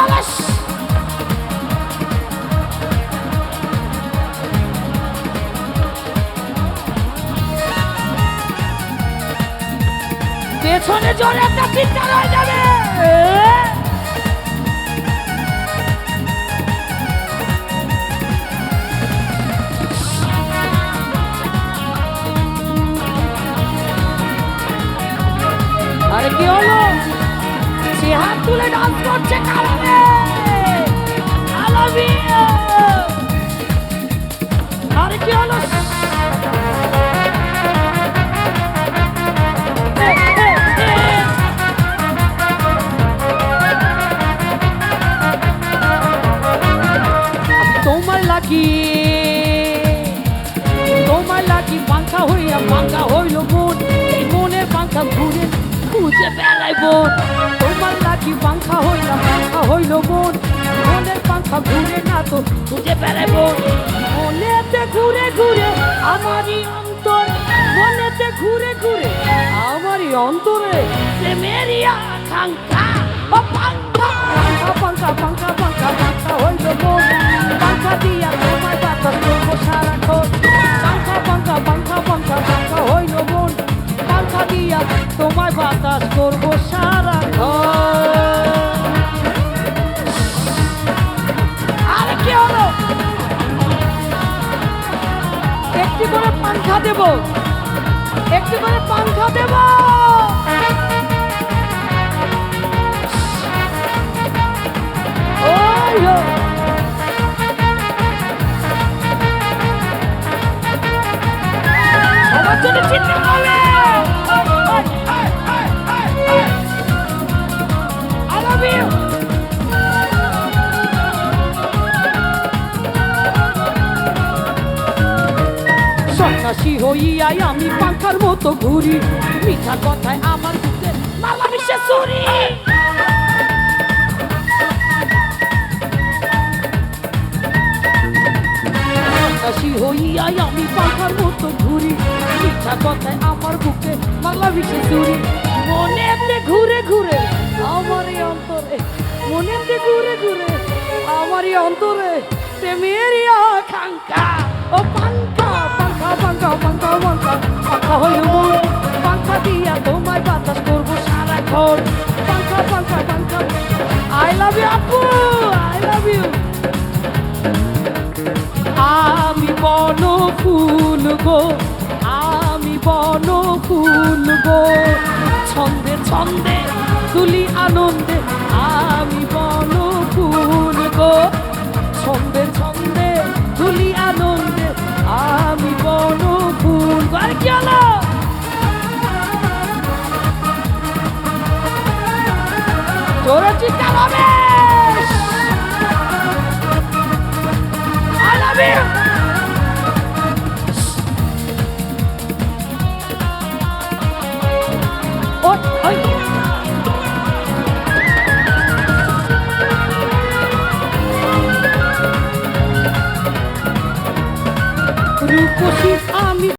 অলস পেছনে জোরে একটা চিৎকার হয়ে যাবে। আরে কি হলো? সে হাত তুলে ডান্স করছে কারণে আরে কি হলো? তোমার লাগি পাঙ্খা হইয়া পাঙ্খা হইল মন, এই মনের পাঙ্খা ঘুরে খুঁজে বেড়াইব। তোমার লাগি পাঙ্খা হইলা পাঙ্খা হইল মন, মনের পাঙ্খা ঘুরে না তো খুঁজে বেড়াইব। মনেতে ঘুরে ঘুরে আমারই অন্তর, মনেতে ঘুরে ঘুরে আমারই অন্তরে প্রেমেরই আকাঙ্ক্ষা। পাঙ্খা পাঙ্খা পাঙ্খা পাঙ্খা পাঙ্খা হইল মন, পাঙ্খা দিয়া তোমার বাতাস করবো সারাক্ষণ। পাঙ্খা পাঙ্খা পাঙ্খা পাঙ্খা পাঙ্খা হইল মন, পাঙ্খা দিয়া তোমায় বাতাস করবো সারাক্ষণ। আরে কি হলো? একটি করে পাঙ্খা দেব, একটি করে পাঙ্খা দেব। আমার জন্য চিন্তা করবে। I love you. সন্ন্যাসী হইয়াই আমি পাঙ্খার মতো ঘুরি, মিঠা কথায় আমার বুকে মালা মিশে চুরি। সন্ন্যাসী হইয়াই আমি পাঙ্খার মতো ঘুরি, মিঠা কথায় আমার বুকে মালা মিশে চুরি। মনেতে ঘুরে ঘুরে আমারই অন্তরে, মনেতে ঘুরে ঘুরে আমারই অন্তরে প্রেমেরই আকাঙ্ক্ষা। ও পাঙ্খা পাঙ্খা পাঙ্খা পাঙ্খা পাঙ্খা পাঙ্খা হইল মন, পাঙ্খা দিয়া তোমায় বাতাস করবো সারাক্ষণ। পাঙ্খা পাঙ্খা পাঙ্খা আই লাভ ইউ আপু, আই লাভ ইউ। আমি বন ফুল গো, আমি বন ফুল গো, ছন্দে ছন্দে তুলি আনন্দে আমি বন ফুল গো।